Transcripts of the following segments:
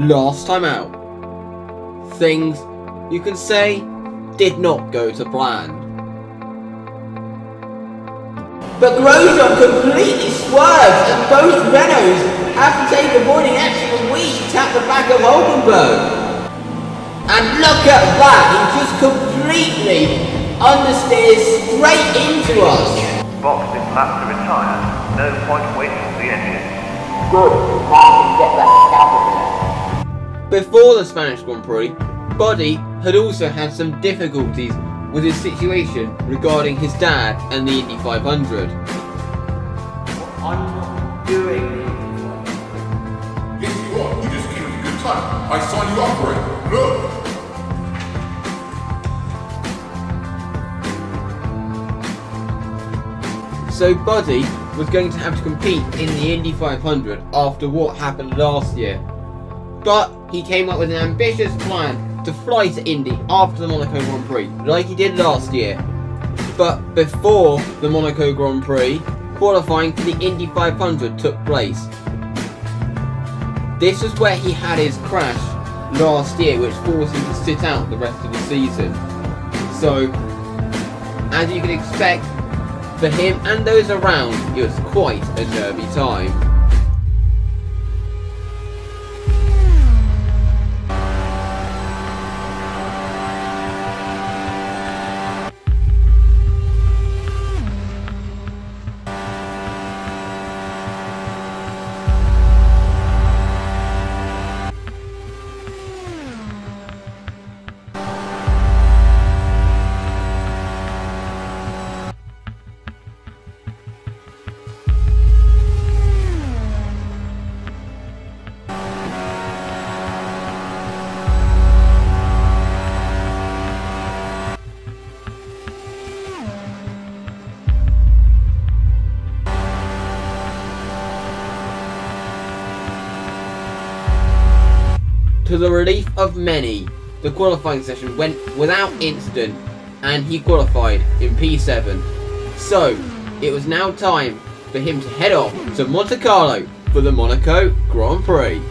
last time out. Things, you can say, did not go to plan. But Grosjean completely swerved and both Renaults have to take avoiding action and weeds at the back of Hulkenberg. And look at that, he just completely understeers straight into us. Box this lap to retire, no point waiting for the engine. Good, now we can get that out of there. Before the Spanish Grand Prix, Buddy had also had some difficulties with his situation regarding his dad and the Indy 500. I'm not doing it. Yes, you are. You just came at a good time. I saw you up for it. Look. So Buddy was going to have to compete in the Indy 500 after what happened last year. But he came up with an ambitious plan to fly to Indy after the Monaco Grand Prix, like he did last year. But before the Monaco Grand Prix, qualifying for the Indy 500 took place. This was where he had his crash last year, which forced him to sit out the rest of the season. So, as you can expect, for him and those around, it was quite a nervy time. To the relief of many, the qualifying session went without incident and he qualified in P7. So, it was now time for him to head off to Monte Carlo for the Monaco Grand Prix.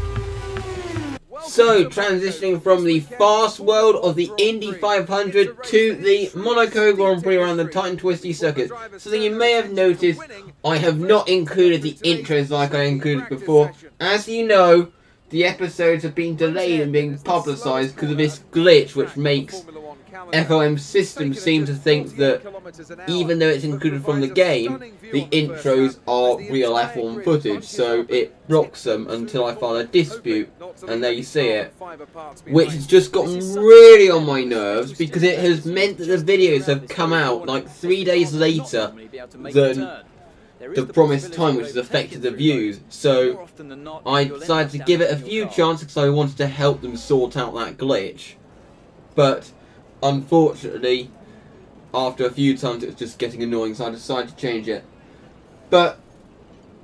So, transitioning from the fast world of the Indy 500 to the Monaco Grand Prix around the tight and twisty circuit. Something you may have noticed, I have not included the intros like I included before. As you know, the episodes have been delayed and being publicised because of this glitch which makes FOM's system seem to think that even though it's included from the game, the intros are real F1 footage, so it blocks them until I file a dispute and there you see it. Which has just gotten really on my nerves because it has meant that the videos have come out like 3 days later than the promised time, which has affected the views. So I decided to give it a few chances because I wanted to help them sort out that glitch. But unfortunately, after a few times it was just getting annoying, so I decided to change it. But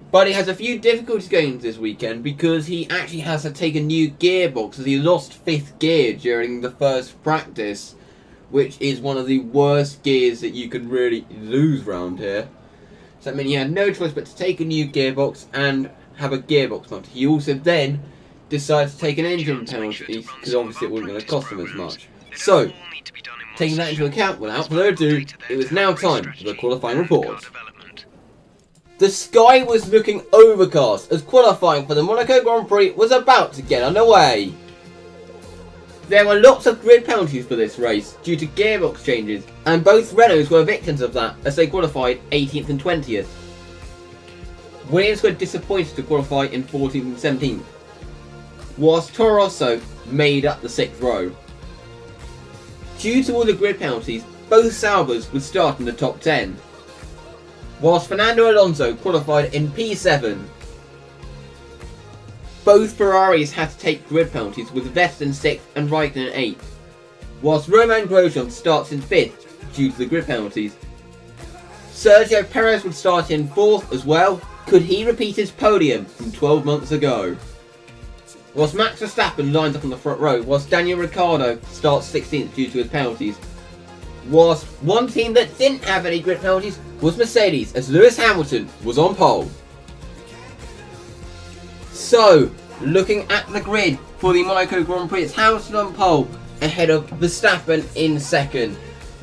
Buddy has a few difficulties going into this weekend because he actually has to take a new gearbox as he lost 5th gear during the first practice, which is one of the worst gears that you can really lose round here. So that meant he had no choice but to take a new gearbox and have a gearbox mounted. He also then decided to take an engine penalty because obviously it wasn't going to cost him as much. So, taking that into account, without further ado, it was now time for the qualifying report. The sky was looking overcast as qualifying for the Monaco Grand Prix was about to get underway. There were lots of grid penalties for this race due to gearbox changes, and both Renaults were victims of that as they qualified 18th and 20th. Williams were disappointed to qualify in 14th and 17th, whilst Toro Rosso made up the 6th row. Due to all the grid penalties, both Saubers would start in the top 10, whilst Fernando Alonso qualified in P7. Both Ferraris had to take grid penalties with Vettel in 6th and Raikkonen in 8th, whilst Romain Grosjean starts in 5th due to the grid penalties. Sergio Perez would start in 4th as well. Could he repeat his podium from 12 months ago? Whilst Max Verstappen lines up on the front row, whilst Daniel Ricciardo starts 16th due to his penalties. Whilst one team that didn't have any grid penalties was Mercedes, as Lewis Hamilton was on pole. So, looking at the grid, for the Monaco Grand Prix. It's Hamilton on pole, ahead of Verstappen in second.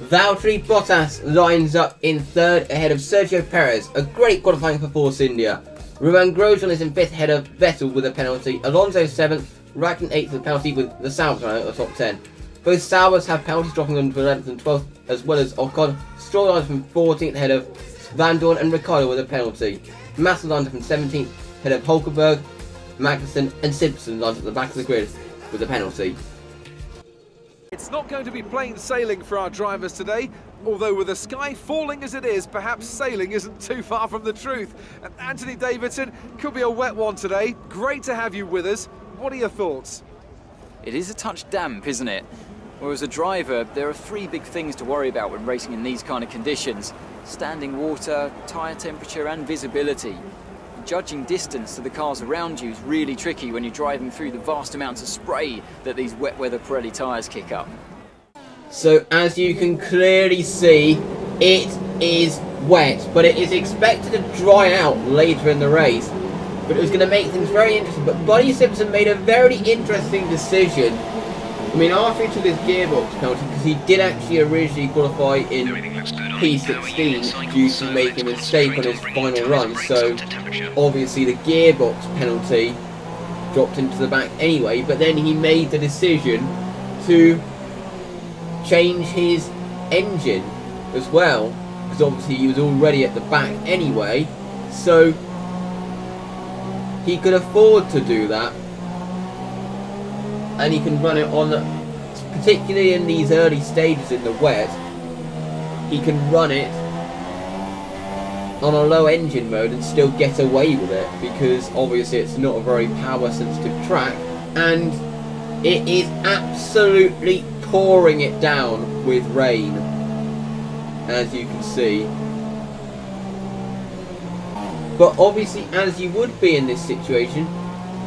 Valtteri Bottas lines up in third, ahead of Sergio Perez. A great qualifying for Force India. Romain Grosjean is in fifth, ahead of Vettel with a penalty. Alonso seventh, Raikkonen eighth with a penalty, with the Saubers at the top 10. Both Saubers have penalties, dropping them to 11th and 12th, as well as Ocon. Stroll lines from 14th, ahead of Van Dorn, and Ricciardo with a penalty. Massa lines up from 17th, ahead of Hulkenberg, Magnussen, and Simpson lines at the back of the grid with a penalty. It's not going to be plain sailing for our drivers today, although with the sky falling as it is, perhaps sailing isn't too far from the truth. And Anthony Davidson, could be a wet one today. Great to have you with us. What are your thoughts? It is a touch damp, isn't it? Well, as a driver, there are three big things to worry about when racing in these kind of conditions: standing water, tyre temperature and visibility. Judging distance to the cars around you is really tricky when you're driving through the vast amounts of spray that these wet weather Pirelli tyres kick up. So as you can clearly see, it is wet, but it is expected to dry out later in the race. But it was going to make things very interesting. But Buddy Simpson made a very interesting decision. I mean, after he took his gearbox penalty, because he did actually originally qualify in P16 due to making a mistake on his final run, so obviously the gearbox penalty dropped into the back anyway, but then he made the decision to change his engine as well, because obviously he was already at the back anyway, so he could afford to do that. And he can run it on, particularly in these early stages in the wet, he can run it on a low engine mode and still get away with it, because obviously it's not a very power sensitive track, and it is absolutely pouring it down with rain, as you can see. But obviously, as you would be in this situation,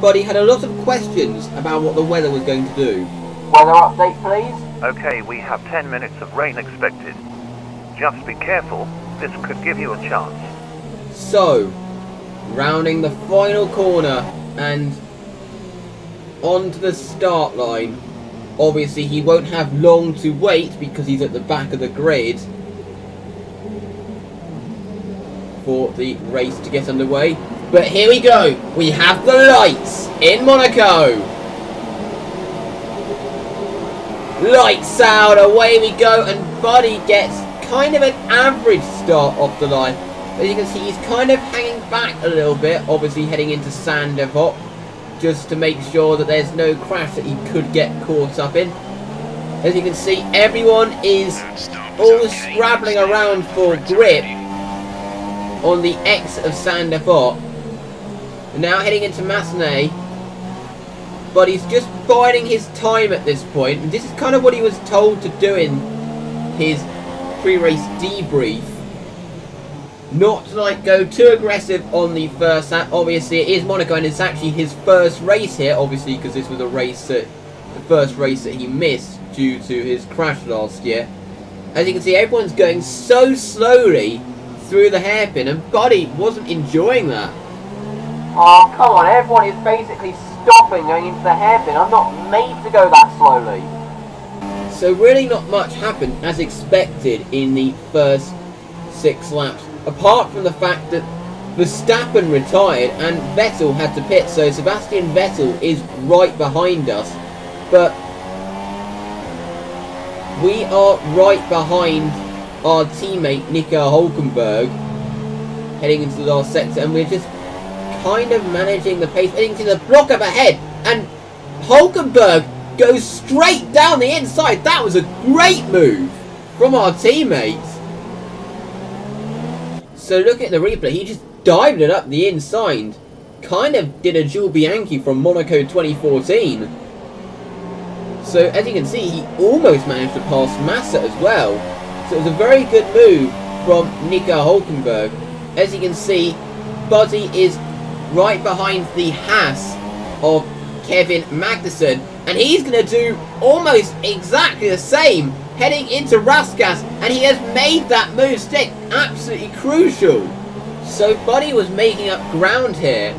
Buddy had a lot of questions about what the weather was going to do. Weather update, please. Okay, we have 10 minutes of rain expected. Just be careful, this could give you a chance. So, rounding the final corner and onto the start line. Obviously, he won't have long to wait because he's at the back of the grid for the race to get underway. But here we go, we have the lights in Monaco. Lights out, away we go, and Buddy gets kind of an average start off the line. As you can see, he's kind of hanging back a little bit, obviously heading into Sandevot, just to make sure that there's no crash that he could get caught up in. As you can see, everyone is all scrabbling around for grip on the exit of Sandevot. Now heading into Massenet, but he's just biding his time at this point, and this is kind of what he was told to do in his pre-race debrief. Not to like go too aggressive on the first lap. Obviously it is Monaco and it's actually his first race here, obviously because this was a race that, the first race that he missed due to his crash last year. As you can see, everyone's going so slowly through the hairpin, and Buddy wasn't enjoying that. Oh, come on, everyone is basically stopping going into the hairpin. I'm not made to go that slowly. So really not much happened as expected in the first 6 laps. Apart from the fact that Verstappen retired and Vettel had to pit. So Sebastian Vettel is right behind us. But we are right behind our teammate Nico Hulkenberg heading into the last sector. And we're just kind of managing the pace, heading to the block up ahead, and Hulkenberg goes straight down the inside. That was a great move from our teammates. So look at the replay, he just dived it up the inside, kind of did a Jules Bianchi from Monaco 2014. So as you can see, he almost managed to pass Massa as well. So it was a very good move from Nico Hulkenberg. As you can see, Buddy is right behind the Haas of Kevin Magnussen, and he's going to do almost exactly the same heading into Raskas, and he has made that move stick. Absolutely crucial. So Buddy was making up ground here,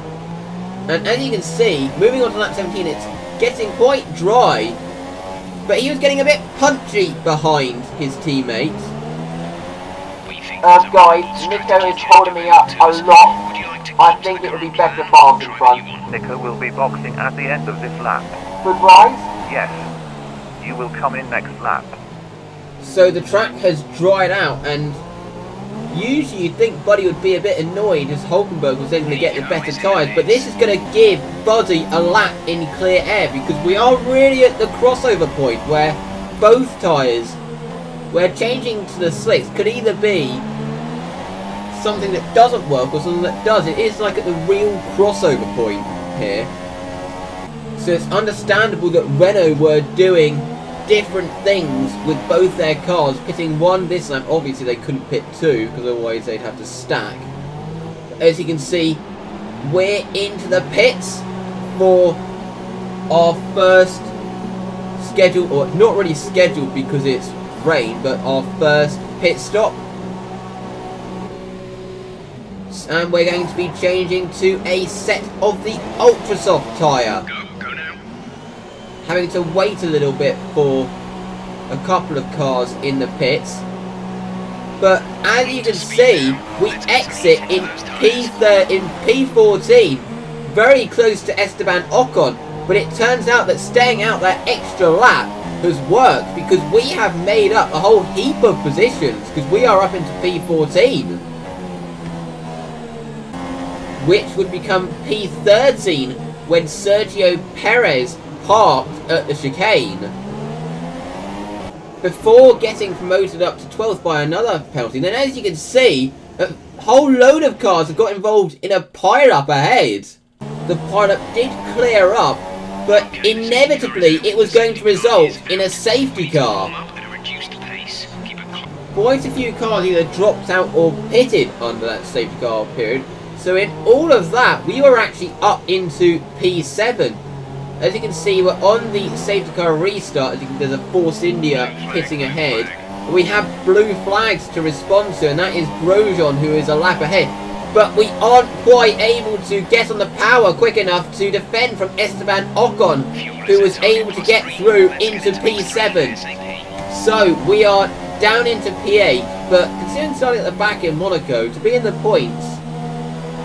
and as you can see, moving on to lap 17, it's getting quite dry, but he was getting a bit punchy behind his teammates. Guys, Nico is holding me up a lot. I think it would be better fast in front. Nico will be boxing at the end of this lap. Goodbye. Yes. You will come in next lap. So the track has dried out, and usually you'd think Buddy would be a bit annoyed as Hulkenberg was then going to get the better tyres, but this is going to give Buddy a lap in clear air, because we are really at the crossover point where both tyres, where changing to the slicks could either be something that doesn't work or something that does. It is like at the real crossover point here. So it's understandable that Renault were doing different things with both their cars, pitting one this lap. Obviously they couldn't pit two, because otherwise they'd have to stack. But as you can see, we're into the pits for our first scheduled, or not really scheduled because it's rain, but our first pit stop. And we're going to be changing to a set of the ultra soft tyre. Having to wait a little bit for a couple of cars in the pits. But as you can see, we exit in P14, very close to Esteban Ocon. But it turns out that staying out that extra lap has worked, because we have made up a whole heap of positions, because we are up into P14. Which would become P13 when Sergio Perez parked at the chicane, before getting promoted up to 12th by another penalty. And then as you can see, a whole load of cars have got involved in a pile-up ahead. The pile-up did clear up, but inevitably it was going to result in a safety car. Quite a few cars either dropped out or pitted under that safety car period. So in all of that, we were actually up into P7. As you can see, we're on the safety car restart. There's a Force India pitting ahead. We have blue flags to respond to, and that is Grosjean, who is a lap ahead. But we aren't quite able to get on the power quick enough to defend from Esteban Ocon, who was able to get through into P7. So we are down into P8, but considering starting at the back in Monaco, to be in the points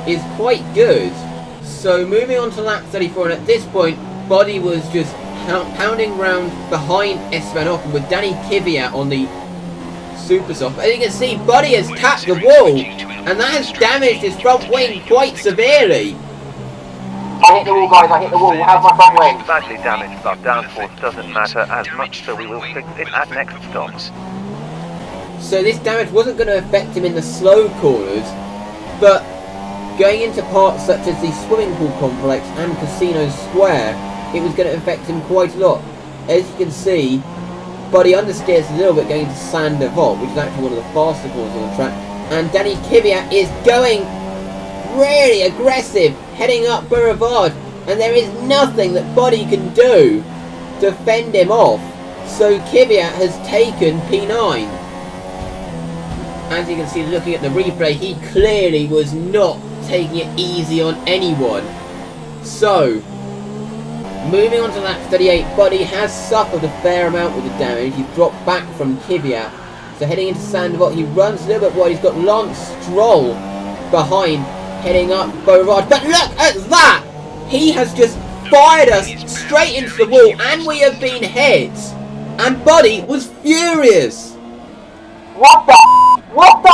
is quite good. So moving on to lap 34, and at this point Buddy was just pounding round behind Esteban Ocon with Danny Kvyat on the super soft. As you can see, Buddy has tapped the wall, and that has damaged his front wing quite severely. I hit the wall, guys, I hit the wall. How's my front wing? Badly damaged, but downforce doesn't matter as much, so we will fix it at next stop. So this damage wasn't going to affect him in the slow corners, but going into parts such as the swimming pool complex and Casino Square, it was going to affect him quite a lot. As you can see, Buddy understeers a little bit going to Saint Devote, which is actually one of the faster corners on the track. And Danny Kvyat is going really aggressive, heading up Boulevard, and there is nothing that Buddy can do to fend him off. So Kvyat has taken P9. As you can see, looking at the replay, he clearly was not taking it easy on anyone. So, moving on to lap 38, Buddy has suffered a fair amount with the damage. He's dropped back from Kvyat. So heading into Saint Devote, he runs a little bit wide. He's got Lance Stroll behind, heading up Boulevard. But look at that! He has just fired us straight into the wall, and we have been hit. And Buddy was furious. What the? What the?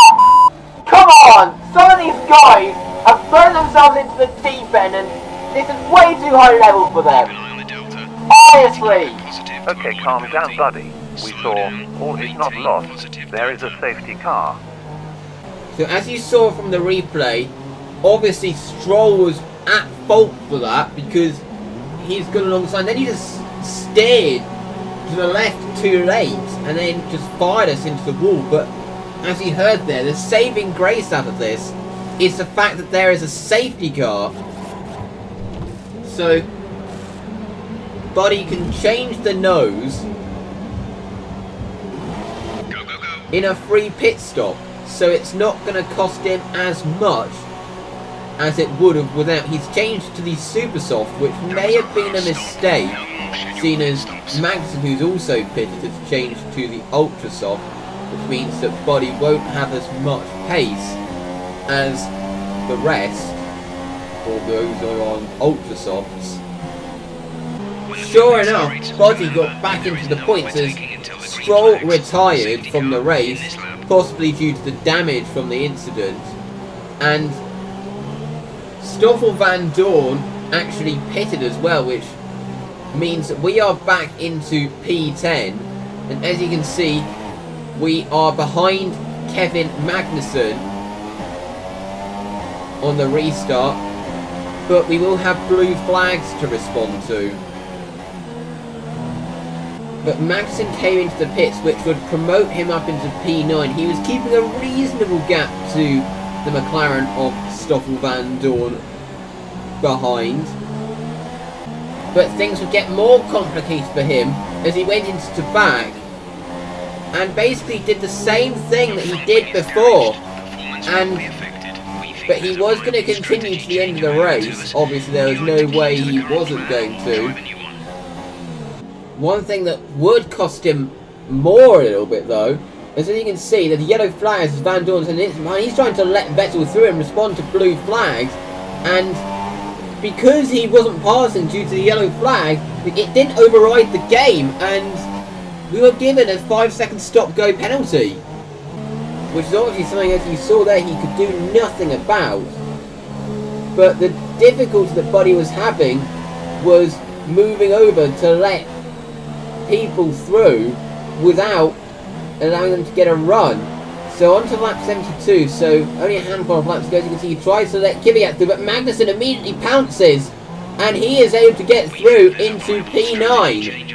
Come on! Some of these guys have thrown themselves into the deep end, and this is way too high level for them. Honestly! Okay, calm down, buddy. We saw all is not lost. There is a safety car. So as you saw from the replay, obviously Stroll was at fault for that, because he's gone alongside. Then he just steered to the left too late, and then just fired us into the wall. But as you heard there, the saving grace out of this is the fact that there is a safety car. So Buddy can change the nose in a free pit stop, so it's not going to cost him as much as it would have without. He's changed to the super soft, which may have been a mistake. seen as Magnussen, who's also pitted, has changed to the ultra soft, which means that Buddy won't have as much pace as the rest, or those who are on ultra softs. Sure enough, Buddy got back into the points as Stroll retired from the race, possibly due to the damage from the incident, and Stoffel Van Dorn actually pitted as well, which means that we are back into P10, and as you can see, we are behind Kevin Magnussen on the restart, but we will have blue flags to respond to. But Magnussen came into the pits, which would promote him up into P9. He was keeping a reasonable gap to the McLaren of Stoffel Van Dorn behind. But things would get more complicated for him as he went into the back and basically did the same thing that he did before. But he was going to continue to the end of the race. Obviously there was no way he wasn't going to. One thing that would cost him more a little bit though, is as you can see that the yellow flags as Van Dorn's in it, he's trying to let Vettel through and respond to blue flags, and because he wasn't passing due to the yellow flag, it didn't override the game, and we were given a 5-second stop-go penalty, which is obviously something, as you saw there, he could do nothing about. But the difficulty that Buddy was having was moving over to let people through without allowing them to get a run. So on to lap 72, so only a handful of laps to go. As you can see, he tries to let Kvyat through, but Magnussen immediately pounces, and he is able to get through into P9.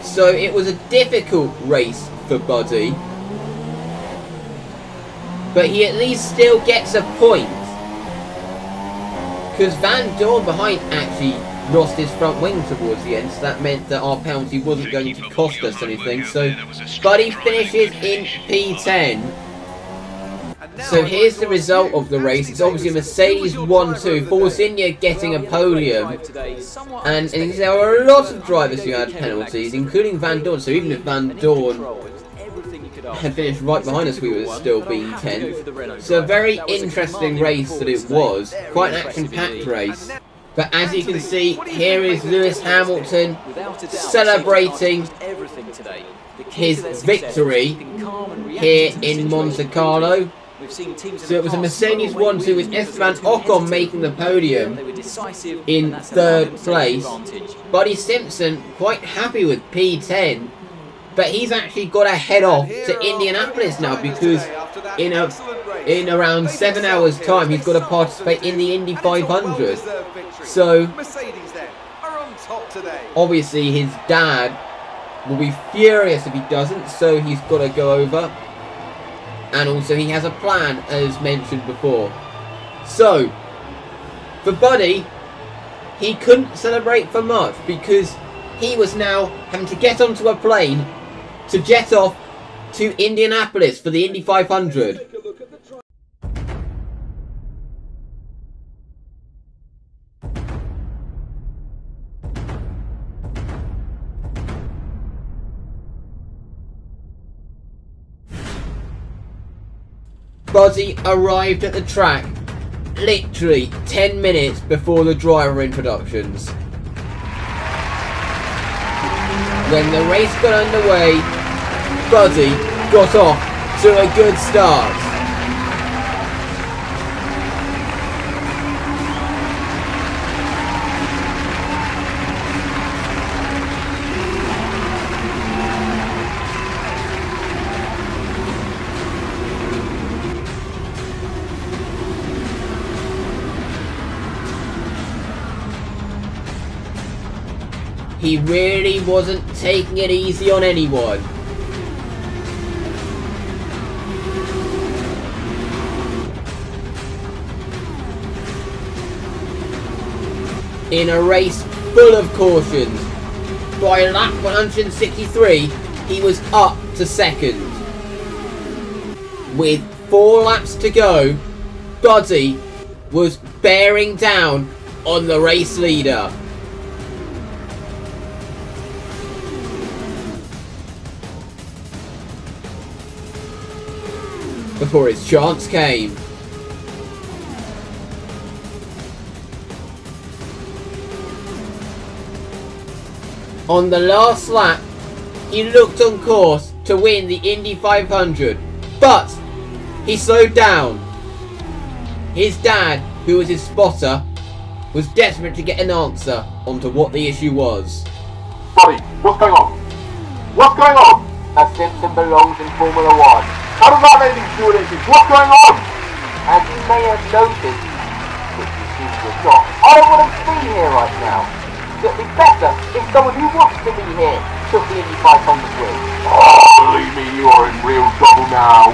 So it was a difficult race for Buddy, but he at least still gets a point, because Van Dorn behind actually lost his front wing towards the end, so that meant that our penalty wasn't going to cost us anything. So Buddy finishes in P10. So here's the result of the race. It's obviously a Mercedes 1-2, Force India getting a podium, and there were a lot of drivers who had penalties, including Van Dorn. So even if Van Dorn had finished right behind us, we would have still been 10th. So a very interesting race that it was, quite an action-packed race. But as you can see, here is Lewis Hamilton celebrating his victory here in Monte Carlo. So it was a Mercedes 1-2 with Esteban Ocon making the podium in 3rd place. Buddy Simpson quite happy with P10, but he's actually got to head off to Indianapolis now, because in around 7 hours time he's got to participate in the Indy 500. So obviously his dad will be furious if he doesn't, so he's got to go over, and also he has a plan as mentioned before. So for Buddy, he couldn't celebrate for much because he was now having to get onto a plane to jet off to Indianapolis for the Indy 500. Buddy arrived at the track literally 10 minutes before the driver introductions. When the race got underway, Buddy got off to a good start. He really wasn't taking it easy on anyone. In a race full of cautions, by lap 163, he was up to 2nd. With 4 laps to go, Buddy was bearing down on the race leader. before his chance came. On the last lap, he looked on course to win the Indy 500, but he slowed down. His dad, who was his spotter, was desperate to get an answer onto what the issue was. Buddy, what's going on? What's going on? That Simpson belongs in Formula 1. How does that have anything to do with anything? What's going on? As you may have noticed, which you seem to have not, I don't want to be here right now. It'd be better if someone who wants to be here took the Indy 500 win. Oh, believe me, you are in real trouble now.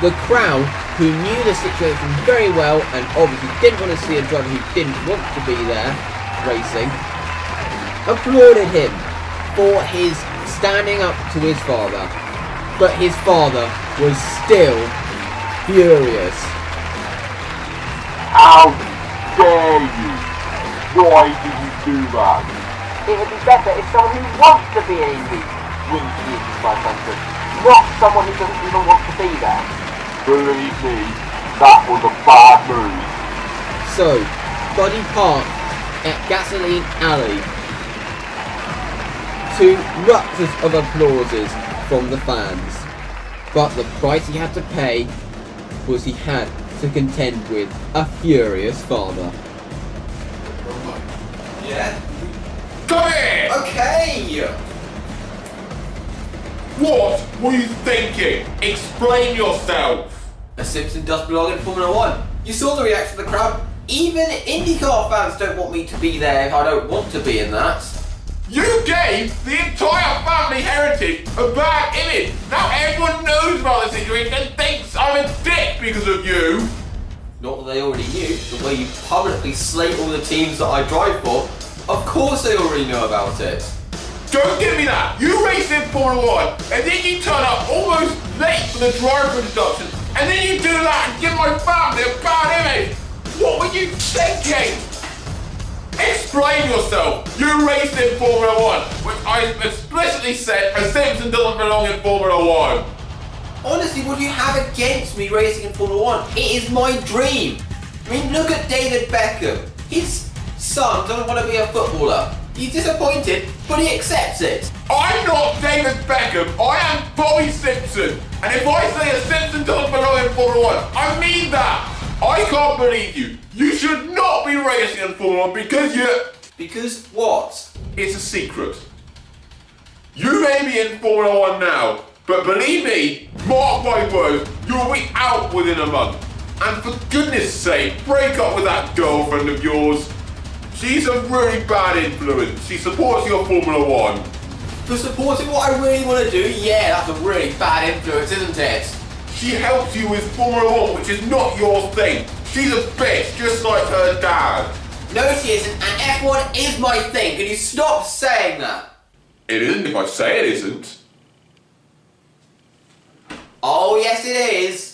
The crowd, who knew the situation very well and obviously didn't want to see a driver who didn't want to be there racing, applauded him for his standing up to his father. But his father was still furious. How dare you? Why did you do that? It would be better if someone who wants to be an Indy wins the Indy 500, not someone who doesn't even want to be there. Believe me, that was a bad move. So, Buddy parked at Gasoline Alley. 2 ruckus of applauses from the fans. But the price he had to pay was he had to contend with a furious father. Yeah? Come here! Okay! What were you thinking? Explain yourself! A Simpson does belong in Formula 1. You saw the reaction of the crowd. Even IndyCar fans don't want me to be there if I don't want to be in that. You gave the entire family heritage a bad image. Now everyone knows about the situation and thinks I'm a dick because of you. Not that they already knew. The way you publicly slate all the teams that I drive for, of course they already know about it. Don't give me that. You raced in Formula 1 and then you turn up almost late for the driver introduction and then you do that and give my family a bad image. What were you thinking? Explain yourself. You raced in Formula 1, which I explicitly said a Simpson doesn't belong in Formula 1. Honestly, what do you have against me racing in Formula 1? It is my dream. I mean, look at David Beckham. His son doesn't want to be a footballer. He's disappointed, but he accepts it. I'm not David Beckham. I am Bobby Simpson. And if I say a Simpson doesn't belong in Formula 1, I mean that. I can't believe you. You should not be racing in Formula 1 because you're... Because what? It's a secret. You may be in Formula 1 now, but believe me, mark my words, you'll be out within a month. And for goodness sake, break up with that girlfriend of yours. She's a really bad influence. She supports your Formula 1. For supporting what I really want to do? Yeah, that's a really bad influence, isn't it? She helps you with Formula 1, which is not your thing. She's a bitch, just like her dad. No, she isn't, and F1 is my thing. Can you stop saying that? It isn't if I say it isn't. Oh, yes it is.